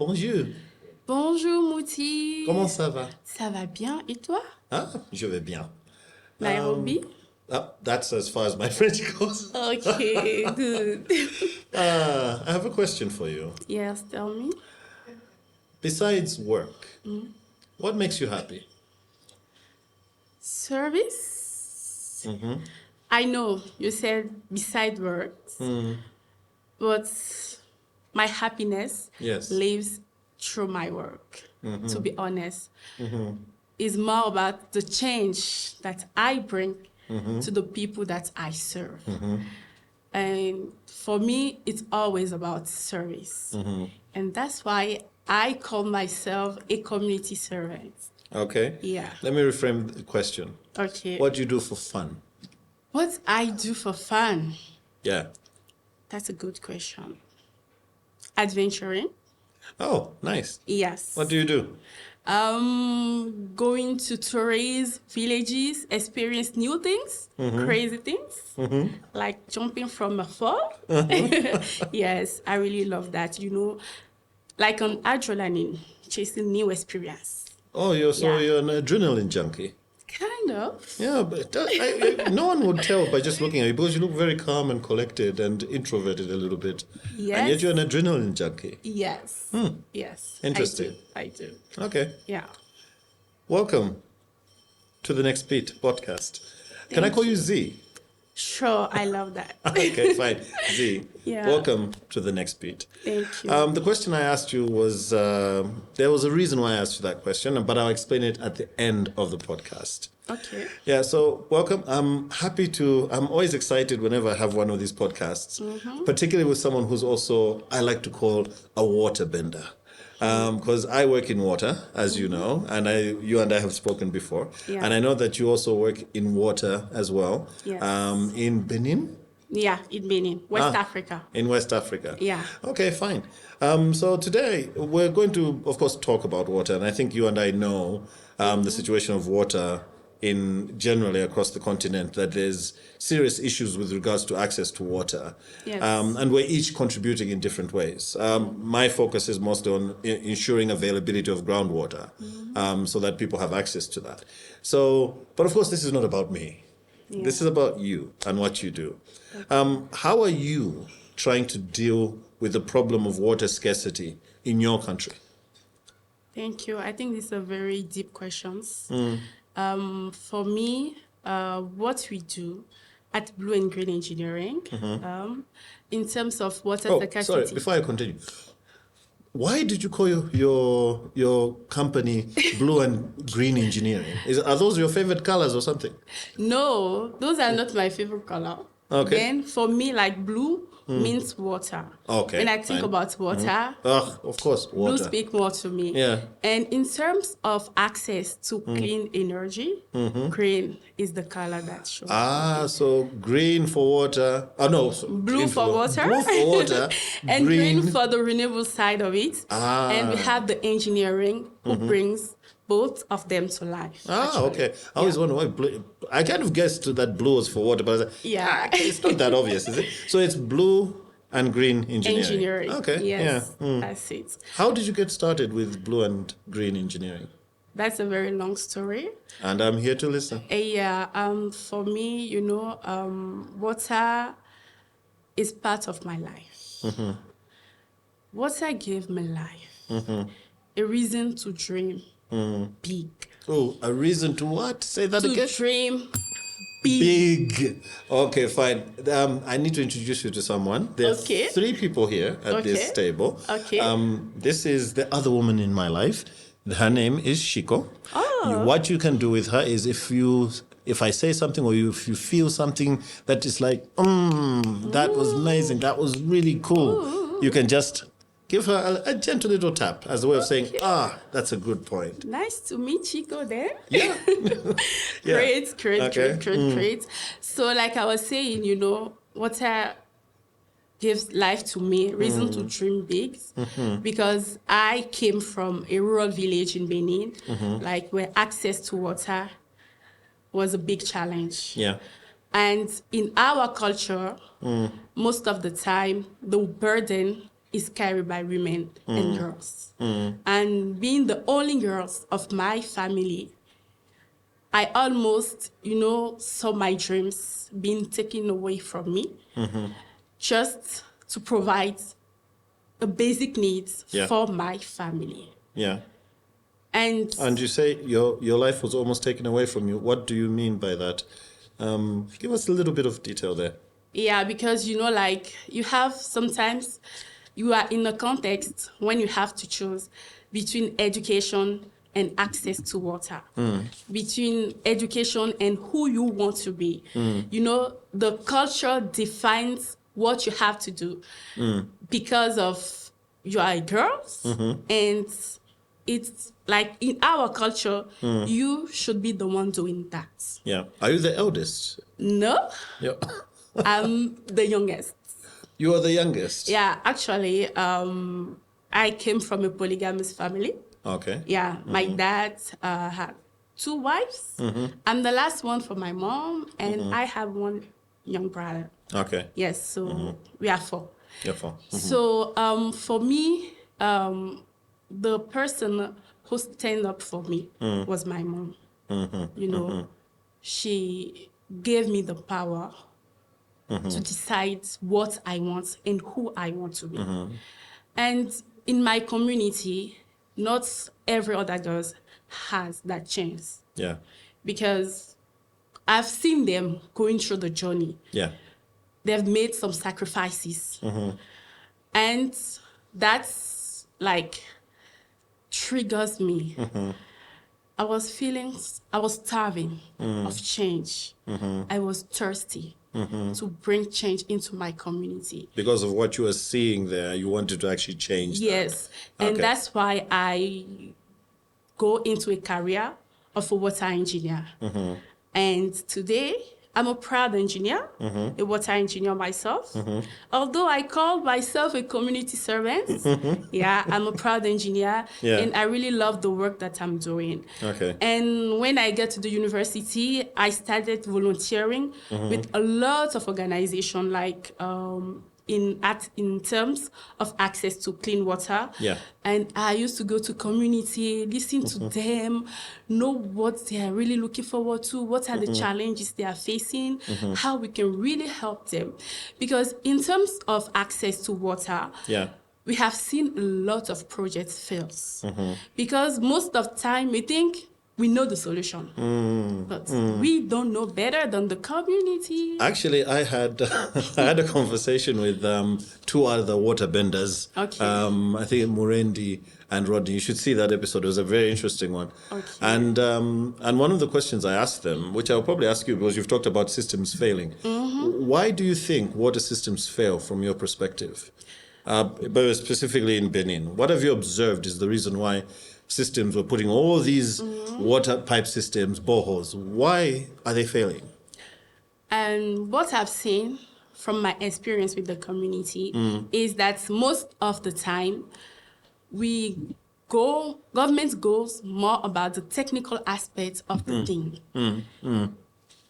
Bonjour. Bonjour Muthi. Comment ça va? Ça va bien et toi? Ah, je vais bien. Nairobi? That's as far as my French goes. Okay, good. I have a question for you. Yes, tell me. Besides work, what makes you happy? Service? I know you said beside work, but my happiness Yes. lives through my work, to be honest. It's more about the change that I bring to the people that I serve. And for me, it's always about service. And that's why I call myself a community servant. Okay. Yeah. Let me reframe the question. Okay. What do you do for fun? What I do for fun? Yeah. That's a good question. Adventuring? Oh, nice. Yes. What do you do? Going to tourist villages, experience new things, crazy things, like jumping from a fall. Yes, I really love that. You know, like an adrenaline, chasing new experience. Oh, you're an adrenaline junkie. Kind of. Yeah, but no one would tell by just looking at you because you look very calm and collected and introverted a little bit. Yes. And yet you're an adrenaline junkie. Yes. Yes. Interesting. I do. Okay. Yeah. Welcome to the Next Beat podcast. Can I call you Z? Sure, I love that. Okay, fine. Z. Yeah. Welcome to the Next Beat. Thank you. The question I asked you was, there was a reason why I asked you that question, but I'll explain it at the end of the podcast. Okay. Yeah, so welcome. I'm always excited whenever I have one of these podcasts, particularly with someone who's also, I like to call a water bender. Because I work in water, as you know, and you and I have spoken before. Yeah. And I know that you also work in water as well. Yes. In Benin? Yeah, in Benin, West Africa. In West Africa. Yeah. Okay, fine. So today we're going to, of course, talk about water. And I think you and I know the situation of water generally across the continent, that there's serious issues with regards to access to water. Yes. And we're each contributing in different ways. My focus is mostly on ensuring availability of groundwater so that people have access to that. So, but of course, this is not about me. Yeah. This is about you and what you do. How are you trying to deal with the problem of water scarcity in your country? Thank you. I think these are very deep questions. For me, what we do at Blue and Green Engineering, in terms of water scarcity. Sorry, before I continue, why did you call your company Blue and Green Engineering? Are those your favorite colors or something? No, those are not my favorite color. Okay. Then for me, like blue means water. Okay. When I think about water, of course, water. blue speak more to me. Yeah. And in terms of access to clean energy, green is the color that shows. So green for water. Oh no, blue for water. Blue for water. And green for the renewable side of it. And we have the engineering who brings both of them to life. Actually. Okay. I always wonder why blue. I kind of guessed that blue was for water, but I was like, it's not that obvious, is it? So it's blue and green engineering. Okay. Yes, Yeah. that's it. How did you get started with blue and green engineering? That's a very long story. And I'm here to listen. For me, water is part of my life. Water gave me life. A reason to dream big. Oh, a reason to what? Say that again. To dream big. Okay, fine. I need to introduce you to someone. There's 3 people here at this table. Okay. This is the other woman in my life. Her name is Shiko. Oh. What you can do with her is if I say something or if you feel something that is like, that was amazing, that was really cool, you can just give her a gentle little tap as a way of saying, that's a good point. Nice to meet Chico there. Yeah. Great. So like I was saying, water gives life to me, reason to dream big, because I came from a rural village in Benin, like where access to water was a big challenge. Yeah. And in our culture, most of the time, the burden is carried by women and girls. And being the only girls of my family, I almost, saw my dreams being taken away from me just to provide the basic needs for my family. Yeah. And you say your life was almost taken away from you. What do you mean by that? Give us a little bit of detail there. yeah, because, you have sometimes you are in a context when you have to choose between education and access to water, between education and who you want to be. The culture defines what you have to do because of you are a girl, and it's like in our culture, you should be the one doing that. Yeah. Are you the eldest? No, Yeah. I'm the youngest. You are the youngest? Yeah, actually, I came from a polygamous family. Okay. Yeah, my dad had 2 wives. I'm the last one for my mom, and I have 1 young brother. Okay. Yes, so we are 4. Yeah, fine. So for me, the person who stand up for me was my mom. She gave me the power to decide what I want and who I want to be. And in my community, not every other girl has that chance. Yeah. Because I've seen them going through the journey. Yeah. They've made some sacrifices. And that's like triggers me. I was starving of change. I was thirsty to bring change into my community. Because of what you were seeing there, you wanted to actually change that. Yes, and that's why I go into a career of a water engineer. And today, I'm a proud engineer, a water engineer myself. Although I call myself a community servant, I'm a proud engineer, and I really love the work that I'm doing. Okay. And when I get to the university, I started volunteering with a lot of organizations, like in terms of access to clean water. Yeah. And I used to go to community, listen to them, know what they are really looking forward to, what are the challenges they are facing, how we can really help them. Because in terms of access to water, we have seen a lot of projects fail. Because most of the time we think we know the solution, but we don't know better than the community. Actually, I had a conversation with 2 other water benders. Okay. I think Murendi and Rodney. You should see that episode. It was a very interesting one. Okay. And one of the questions I asked them, which I'll probably ask you because you've talked about systems failing. Why do you think water systems fail from your perspective? But specifically in Benin, what have you observed is the reason why systems were putting all these water pipe systems, boreholes? Why are they failing? And what I've seen from my experience with the community is that most of the time government goes more about the technical aspects of the thing.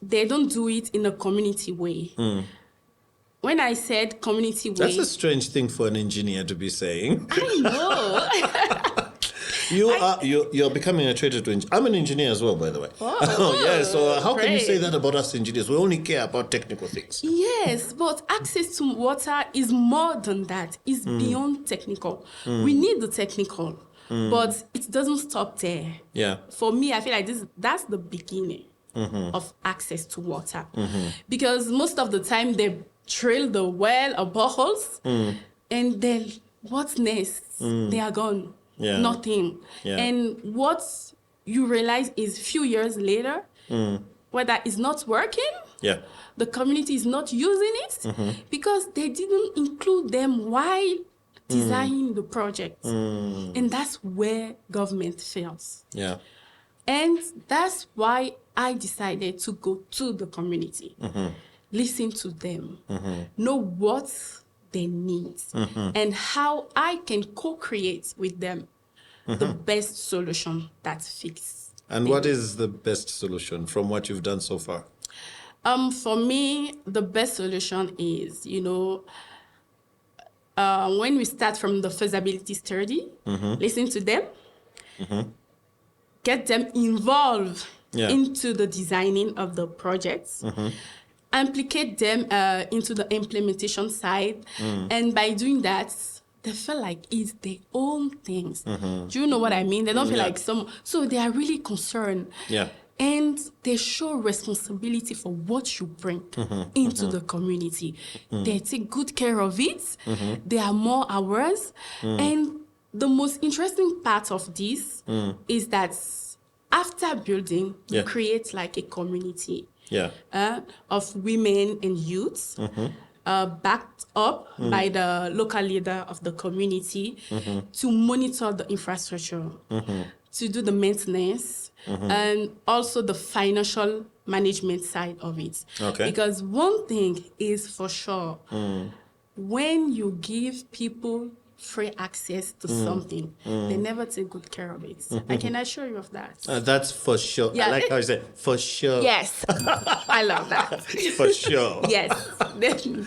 They don't do it in a community way. When I said community way... That's a strange thing for an engineer to be saying. I know. You're becoming a traitor to engineers. I'm an engineer as well, by the way. So how can you say that about us engineers? We only care about technical things. Yes, but access to water is more than that. It's beyond technical. We need the technical, but it doesn't stop there. Yeah. For me, I feel like that's the beginning of access to water. Because most of the time they drill the well or boreholes, and then what's next? They are gone. Yeah. Nothing. Yeah. And what you realize is few years later, whether it's not working, the community is not using it because they didn't include them while designing the project. And that's where government fails. Yeah. And that's why I decided to go to the community, listen to them, know what they need, and how I can co-create with them the best solution that fits. And what is the best solution from what you've done so far? For me, the best solution is, when we start from the feasibility study, listen to them, get them involved into the designing of the projects, implicate them into the implementation side, and by doing that, they feel like it's their own things. Do you know what I mean? They don't feel like so they are really concerned. Yeah. And they show responsibility for what you bring into the community. They take good care of it. They are more aware. And the most interesting part of this is that after building, you create like a community of women and youths backed up by the local leader of the community to monitor the infrastructure, to do the maintenance, and also the financial management side of it. Okay. Because one thing is for sure, when you give people free access to something, they never take good care of it. I can assure you of that. That's for sure. Yeah. I like how you say for sure. Yes, I love that. For sure. Yes, definitely.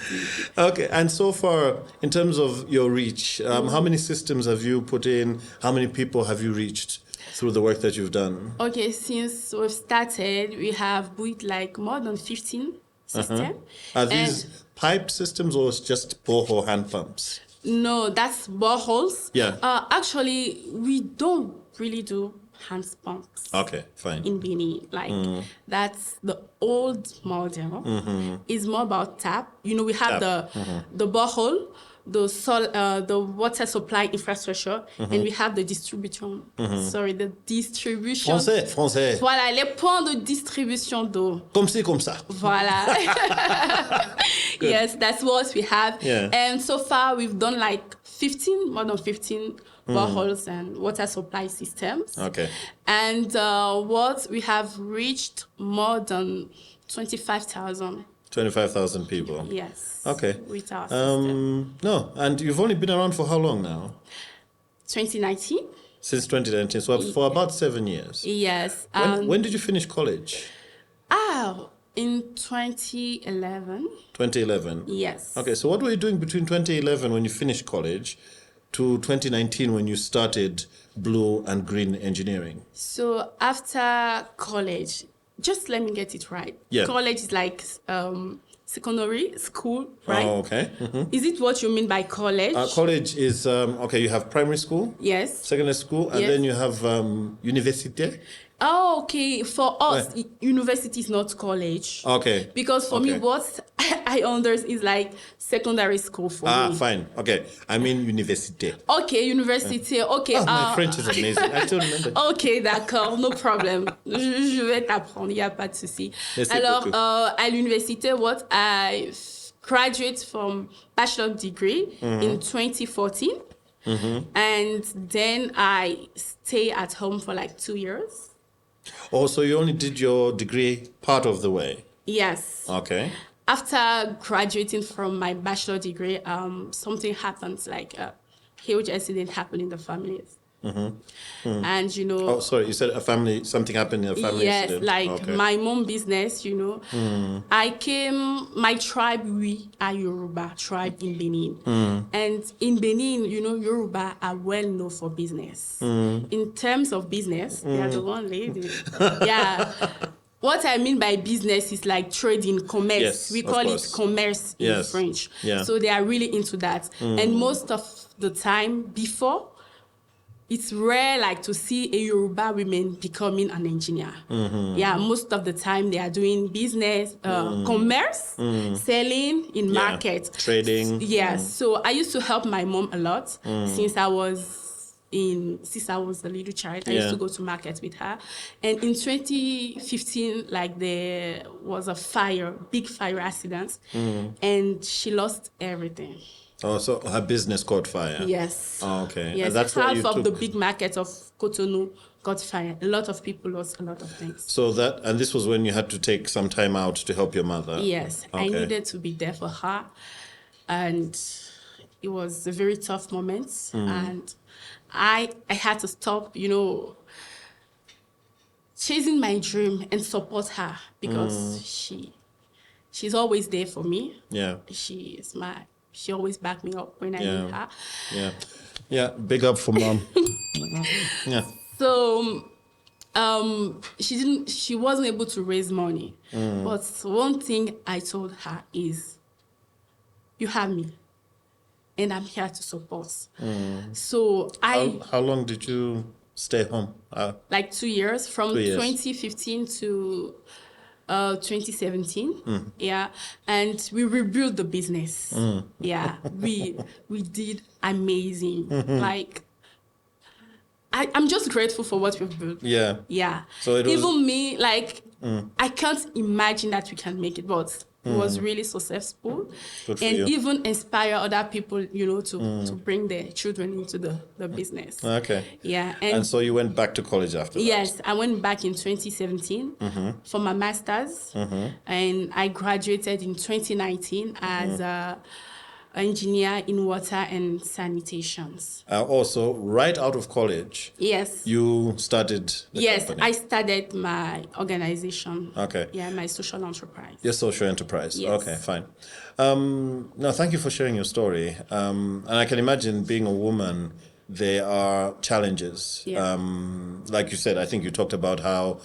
Okay, and so far, in terms of your reach, how many systems have you put in? How many people have you reached through the work that you've done? Okay, since we've started, we have built like more than 15 systems. Are these pipe systems or just borehole hand pumps? No, that's boreholes. Yeah. Actually, we don't really do hand pumps. Okay, fine. In Benin, like that's the old model. It's more about tap. You know, we have the borehole, the water supply infrastructure, and we have the distribution. Sorry, the distribution. Français. Voilà, les points de distribution d'eau. Comme ci, comme ça. Voilà. Yes, that's what we have. Yeah. And so far, we've done like more than 15 boreholes and water supply systems. Okay. And what we have reached more than 25,000. 25,000 people. Yes. Okay. With our system. No, and you've only been around for how long now? 2019. Since 2019, so for about 7 years. Yes. When did you finish college? In 2011. 2011? Yes. Okay, so what were you doing between 2011 when you finished college to 2019 when you started blue and green engineering? So after college, just let me get it right. Yeah. College is like secondary school, right? Oh, okay. Is it what you mean by college? College is, you have primary school, Yes. secondary school, and then you have université. Oh, okay. For us, university is not college. Okay. Because for me, what I understand is like secondary school for me. Fine. Okay. I mean université. Okay, university. Okay. My French is amazing. I still remember. Ok, d'accord, no problem. Je vais t'apprendre, il n'y a pas de souci. Merci Alors, beaucoup. à l'université, what I graduate from bachelor degree in 2014. And then I stay at home for like 2 years. Oh, so you only did your degree part of the way? Yes. Okay. After graduating from my bachelor degree, something happens, like a huge accident happened in the family. And, you know... Oh, sorry, you said something happened in a family Yes, accident? like my mom business, you know. My tribe, we are Yoruba tribe in Benin. And in Benin, you know, Yoruba are well known for business. In terms of business, they are the one lady. Yeah. What I mean by business is like trading, commerce. Yes, we call it commerce in French. Yeah. So they are really into that. And most of the time before, it's rare like to see a Yoruba woman becoming an engineer. Yeah, most of the time they are doing business, commerce, selling in market. Trading. Yes. So I used to help my mom a lot since I was a little child. I used to go to market with her. And in 2015, like there was a big fire accident, and she lost everything. Oh, so her business caught fire? Yes. Oh, okay. Yes, And that's what half you of the big market of Cotonou got fired. A lot of people lost a lot of things. So and this was when you had to take some time out to help your mother? Yes, Okay. I needed to be there for her. And it was a very tough moment. And I had to stop, you know, chasing my dream and support her because she's always there for me. Yeah. She's she always backed me up when I Yeah. need her. Yeah. Yeah. Big up for mom. Yeah. So she wasn't able to raise money. But one thing I told her is, you have me and I'm here to support. So How long did you stay home? like 2 years, from 2 years. 2015 to 2017. Yeah, and we rebuilt the business. Yeah, we did amazing. Like, I'm just grateful for what we've built. Yeah. Yeah. So it was- even me, like, I can't imagine that we can make it, but it was really successful. Good for And you. even inspire other people, to bring their children into the business. Okay. Yeah. And so you went back to college after that? Yes, I went back in 2017 for my master's, and I graduated in 2019 as a engineer in water and sanitations. Also, right out of college, Yes. you started the Yes, company. I started my organization. Okay. Yeah, my social enterprise. Your social enterprise. Yes. Okay, fine. No, thank you for sharing your story. And I can imagine, being a woman, there are challenges. Yeah. Like you said, I think you talked about how,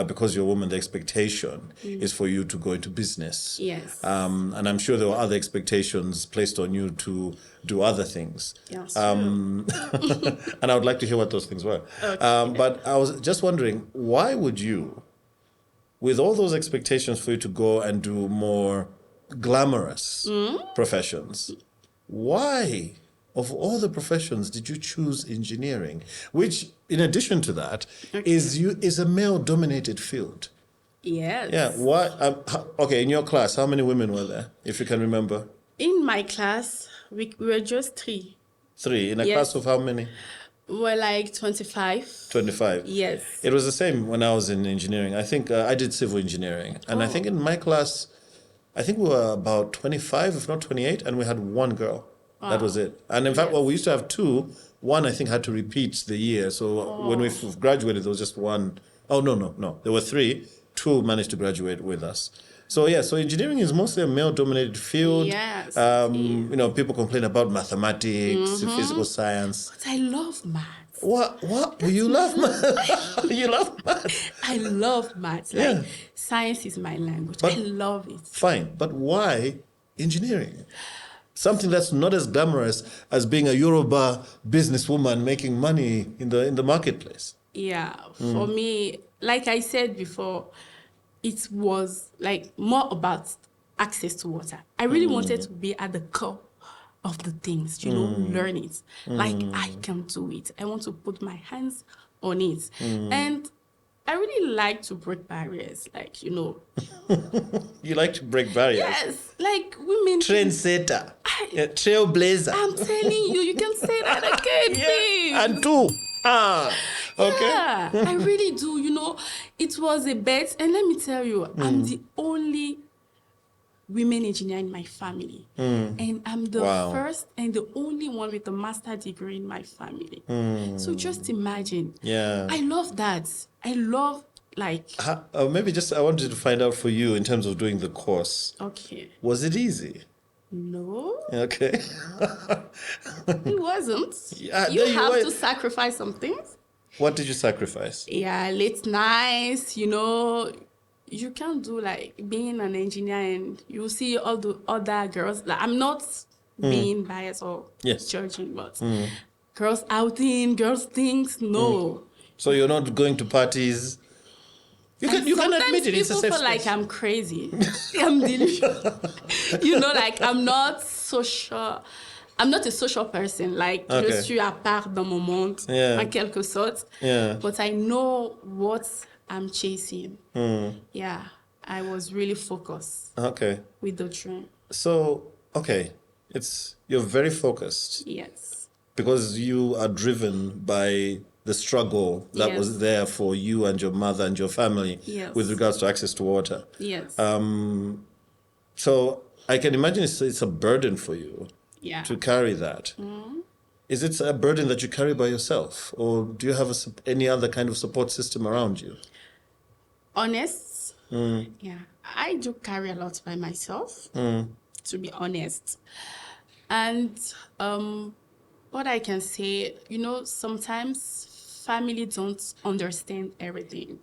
because you're a woman, the expectation is for you to go into business. Yes. And I'm sure there were other expectations placed on you to do other things. Yes, And I would like to hear what those things were. Okay. But I was just wondering, why would you, with all those expectations for you to go and do more glamorous professions, why, of all the professions, did you choose engineering, which, in addition to that, is a male-dominated field? Yes. Yeah. Why? Okay. In your class, how many women were there, if you can remember? In my class, we were just 3. 3. In a Yes. class of how many? We were like 25. 25. Yes. It was the same when I was in engineering. I think I did civil engineering, and I think in my class, I think we were about 25, if not 28, and we had 1 girl. That was it. And in fact, well, we used to have 2. One, I think, had to repeat the year. So when we graduated, there was just 1. Oh, no. There were 3. 2 managed to graduate with us. So, yeah, so engineering is mostly a male-dominated field. Yes. People complain about mathematics, physical science. But I love maths. What? You love math? You love math? I love maths. Yeah. Like, science is my language. But- I love it. Fine, but why engineering? Something that's not as glamorous as being a Yoruba businesswoman making money in the marketplace. Yeah, for me, like I said before, it was like more about access to water. I really wanted to be at the core of the things, learn it. Like, I can do it. I want to put my hands on it. And I really like to break barriers, like, You like to break barriers. Yes, like women. Trendsetter. Trailblazer. I'm telling you, you can say that again, please. And 2. Okay. Yeah, I really do. It was a bet. And let me tell you, I'm the only women engineer in my family. And I'm the first and the only one with a master's degree in my family. So just imagine. Yeah. I love that. I love, like... Maybe just I wanted to find out for you, in terms of doing the course. Okay. Was it easy? No, Okay. it wasn't. Yeah, You no, have were. to sacrifice some things. What did you sacrifice? Yeah, late nights, you can't do like being an engineer and you see all the other girls. Like, I'm not being biased or judging, but girls outing, girls things, no. So you're not going to parties? You can admit it. It's a Sometimes safe people feel space. like I'm crazy. I'm delusional. Like, I'm not social. I'm not a social person. Like, je suis à part dans mon monde, en quelque sorte. Yeah. But I know what I'm chasing. Yeah, I was really focused with the dream. So, you're very focused Yes. because you are driven by the struggle that was there for you and your mother and your family with regards to access to water. Yes. So I can imagine it's a burden for you to carry that. Is it a burden that you carry by yourself, or do you have any other kind of support system around you? Honest? Yeah. I do carry a lot by myself, to be honest. And what I can say, sometimes family don't understand everything.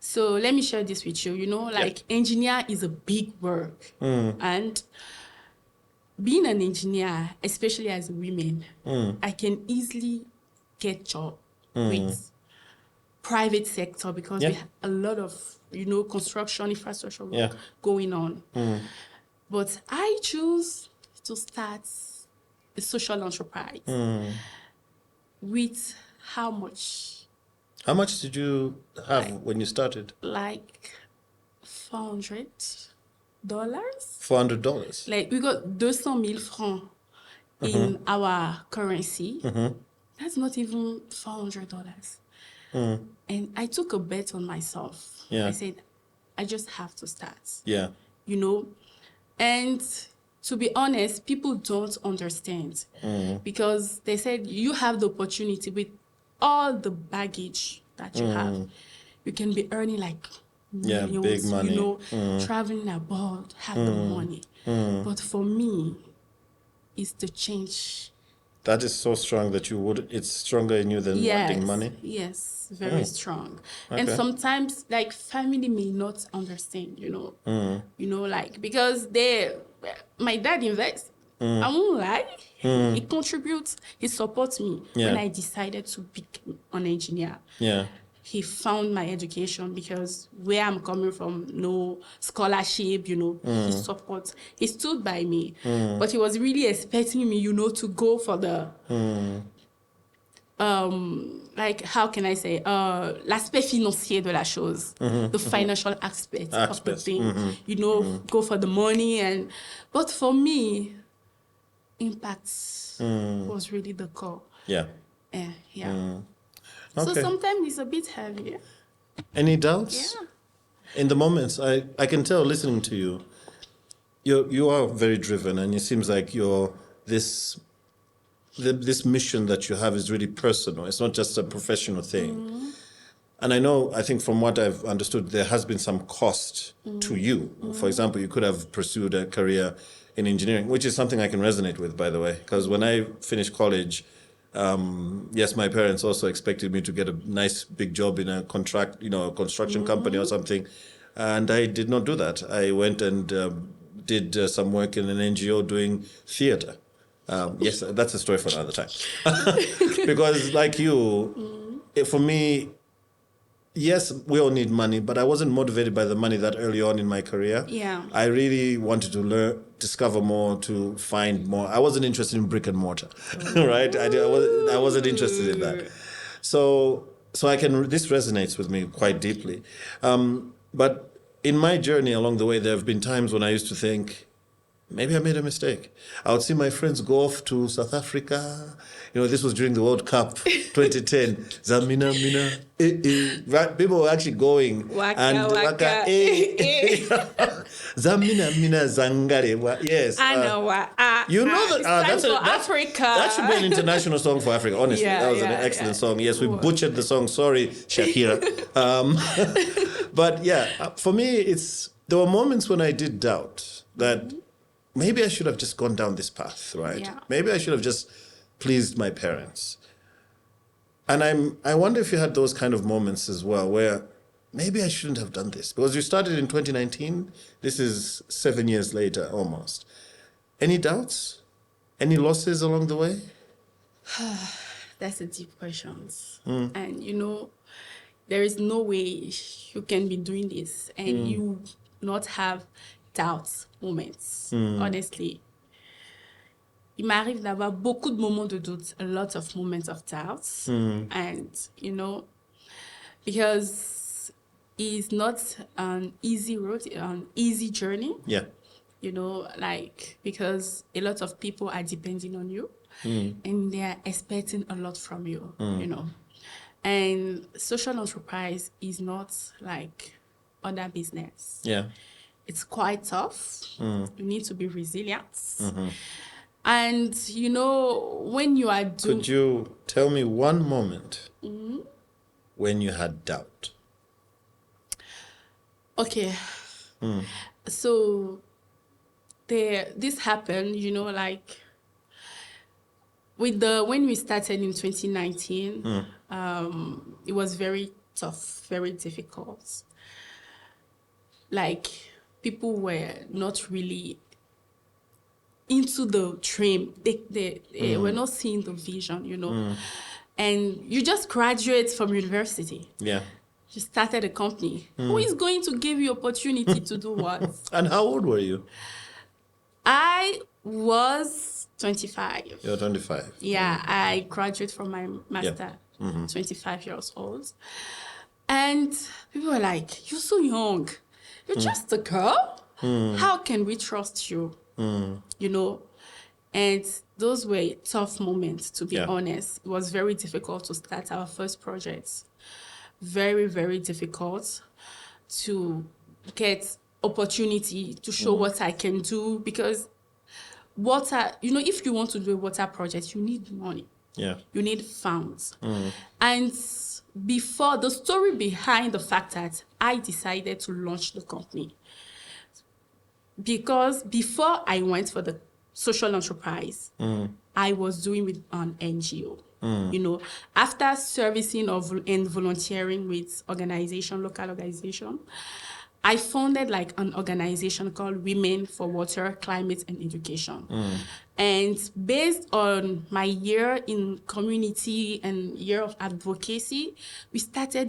So let me share this with you. Like engineer is a big work. And being an engineer, especially as a woman, I can easily get job with private sector because we have a lot of, construction infrastructure work going on. But I choose to start a social enterprise with how much? How much did you have when you started? Like $400. $400. Like we got 200,000 francs in our currency. That's not even $400. And I took a bet on myself. Yeah. I said, I just have to start. Yeah. And to be honest, people don't understand because they said you have the opportunity with all the baggage that you have. You can be earning like millions, big money. Traveling abroad, have the money. But for me, it's the change. That is so strong that it's stronger in you than wanting money? Yes, very strong. Okay. And sometimes, like, family may not understand, because my dad invests. I won't lie. He contributes, he supports me when I decided to become an engineer. Yeah. He found my education because where I'm coming from, no scholarship, he supports. He stood by me. But he was really expecting me, to go for the, how can I say, l'aspect financier de la chose, the financial aspect of the thing, go for the money. But for me, impact was really the core. Yeah. Yeah. Okay. So sometimes it's a bit heavy. Any doubts? Yeah. In the moments, I can tell listening to you, you are very driven, and it seems like this mission that you have is really personal. It's not just a professional thing. And I think from what I've understood, there has been some cost to you. For example, you could have pursued a career in engineering, which is something I can resonate with, by the way, because when I finished college, yes, my parents also expected me to get a nice big job in a construction company or something. And I did not do that. I went and did some work in an NGO doing theater. Yes, that's a story for another time. Because like you, for me, yes, we all need money, but I wasn't motivated by the money that early on in my career. Yeah. I really wanted to discover more, to find more. I wasn't interested in brick and mortar, right? I wasn't interested in that. So this resonates with me quite deeply. But in my journey along the way, there have been times when I used to think, maybe I made a mistake. I would see my friends go off to South Africa. This was during the World Cup 2010. Zamina, mina, Right? People were actually going. Waka. Zamina, mina, zangare. Yes. I know what. That's Africa. That should be an international song for Africa, honestly. That was an excellent song. Yes, we butchered the song. Sorry, Shakira. But yeah, for me, there were moments when I did doubt that maybe I should have just gone down this path, right? Yeah. Maybe I should have just pleased my parents. And I wonder if you had those kind of moments as well, where maybe I shouldn't have done this. Because you started in 2019. This is 7 years later, almost. Any doubts? Any losses along the way? That's a deep question. And, there is no way you can be doing this and you not have doubts moments, honestly. Il m'arrive d'avoir beaucoup de moments de doute, a lot of moments of doubts. And, because it's not an easy road, an easy journey. Yeah. Because a lot of people are depending on you and they are expecting a lot from you, And social enterprise is not like other business. Yeah. It's quite tough. You need to be resilient. And, when you are doing... Could you tell me one moment when you had doubt? Okay. So this happened, when we started in 2019, it was very tough, very difficult. Like, people were not really into the dream. They were not seeing the vision, And you just graduate from university. Yeah. You started a company. Who is going to give you opportunity to do what? And how old were you? I was 25. You're 25. Yeah, I graduated from my master, 25 years old. And people were like, you're so young. You're just a girl. How can we trust you? And those were tough moments, to be honest. It was very difficult to start our first project. Very, very difficult to get opportunity to show what I can do, because water, if you want to do a water project, you need money. Yeah. You need funds. And before, the story behind the fact that I decided to launch the company, because before I went for the social enterprise, I was doing with an NGO. After servicing and volunteering with local organization, I founded like an organization called Women for Water, Climate and Education. And based on my year in community and year of advocacy, we started,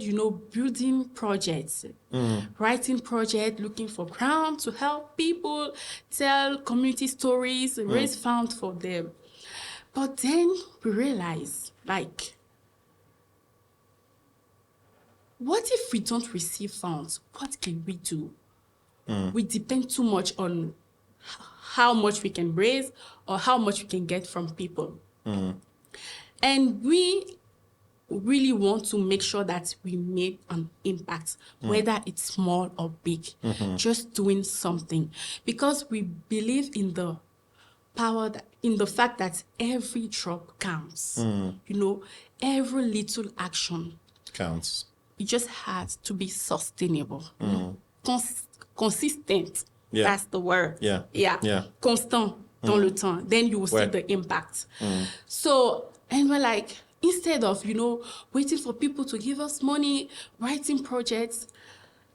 building projects, writing projects, looking for ground to help people, tell community stories, raise funds for them. But then we realized, like, what if we don't receive funds? What can we do? We depend too much on how much we can raise or how much we can get from people. And we really want to make sure that we make an impact, whether it's small or big, just doing something. Because we believe in the power, in the fact that every drop counts. Every little action counts. It just has to be sustainable, consistent. Yeah. That's the word. Yeah. Constant dans le temps. Then you will see the impact. So, and we're like, instead of, waiting for people to give us money, writing projects,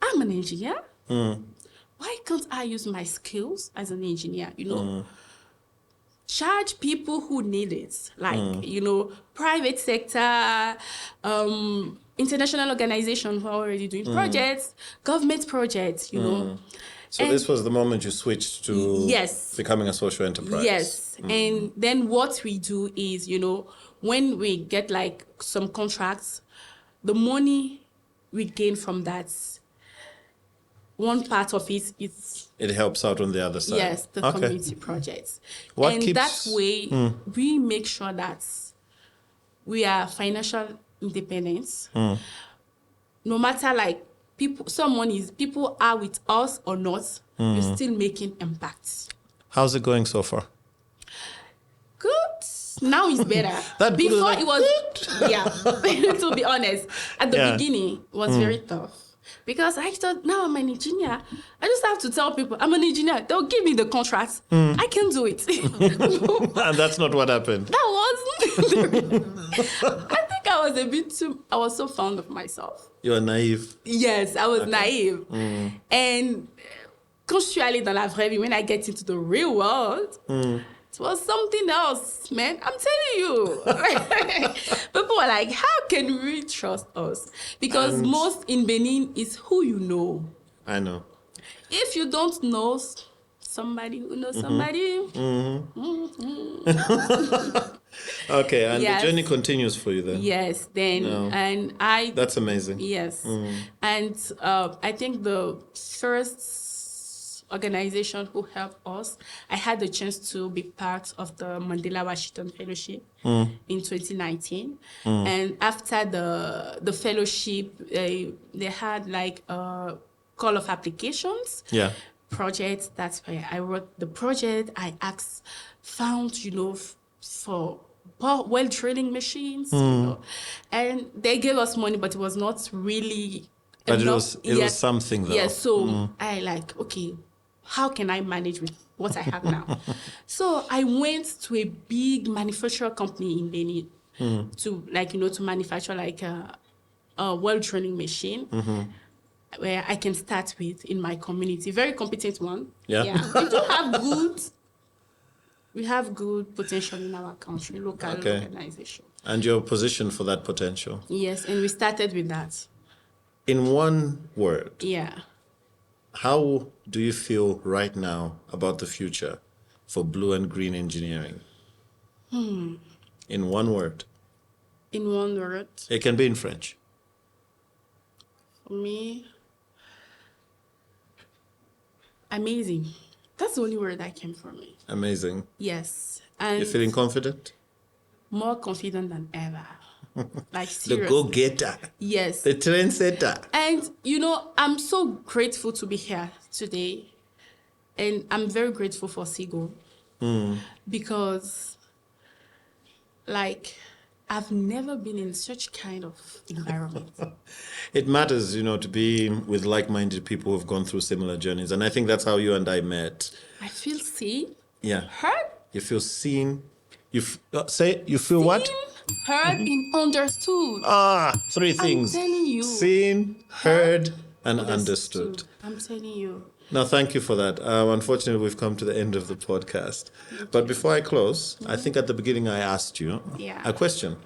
I'm an engineer. Why can't I use my skills as an engineer, charge people who need it, like, private sector, international organizations who are already doing projects, government projects, So this was the moment you switched to becoming a social enterprise. Yes. And then what we do is, when we get like some contracts, the money we gain from that, one part of it is... It helps out on the other side. Yes, the community projects. And that way, we make sure that we are financial independence. No matter like people are with us or not, we're still making impacts. How's it going so far? Good. Now it's better. Before it was good? To be honest, at the beginning, it was very tough. Because I thought, now I'm an engineer. I just have to tell people, I'm an engineer. They'll give me the contract. I can do it. And that's not what happened. That wasn't. I think I was so fond of myself. You were naive. Yes, I was naive. And quand je suis allée dans la vraie vie, when I get into the real world, it was something else, man. I'm telling you. People were like, how can we trust us? Because most in Benin is who you know. I know. If you don't know somebody who knows somebody. Okay, and the journey continues for you then. Yes, then. And That's amazing. Yes. And I think the first organization who helped us, I had the chance to be part of the Mandela Washington Fellowship in 2019. And after the fellowship, they had like a call of applications. Projects. That's where I wrote the project. I found, for well drilling machines, and they gave us money, but it was not really but enough. it was something though. Yeah, so I like, okay, how can I manage with what I have now? So I went to a big manufacturer company in Benin to to manufacture like a well drilling machine where I can start with in my community. Very competent one. Yeah. We have good potential in our country, local organization. And your position for that potential? Yes, and we started with that. In one word, Yeah. how do you feel right now about the future for blue and green engineering? In one word. In one word. It can be in French. For me, amazing. That's the only word that came from me. Amazing. Yes. And You're feeling confident? more confident than ever. Like The seriously. go-getter. Yes. The trendsetter. And, I'm so grateful to be here today. And I'm very grateful for Sigo. Because, I've never been in such kind of environment. It matters, to be with like-minded people who've gone through similar journeys. And I think that's how you and I met. I feel seen, Yeah. heard. You feel seen. You feel what? Seen, heard, and understood. Three things. I'm telling you. Seen, heard, and understood. I'm telling you. Now, thank you for that. Unfortunately, we've come to the end of the podcast. But before I close, I think at the beginning I asked you a question.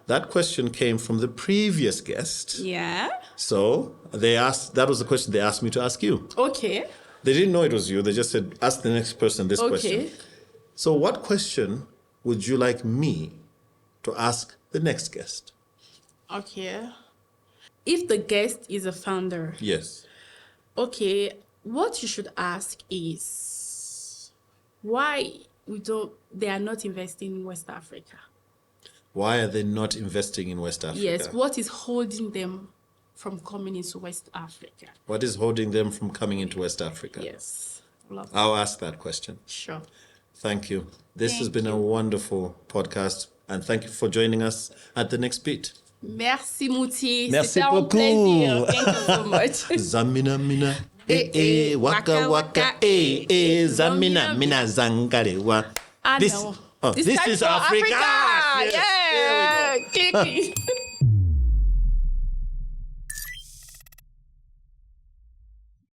That question came from the previous guest. Yeah. So that was the question they asked me to ask you. Okay. They didn't know it was you. They just said, ask the next person this question. So what question would you like me to ask the next guest? Okay. If the guest is a founder. Yes. Okay. What you should ask is why they are not investing in West Africa. Why are they not investing in West Africa? Yes. What is holding them from coming into West Africa? What is holding them from coming into West Africa? Yes. I'll ask that question. Sure. Thank you. This has been a wonderful podcast, and thank you for joining us at The Next Beat. Merci, Muthi. Merci C'était un beaucoup. plaisir. Thank you so much. Zamina mina, waka waka, zamina mina zangarewa. This is is Africa. Africa. Yes. Yeah. Click.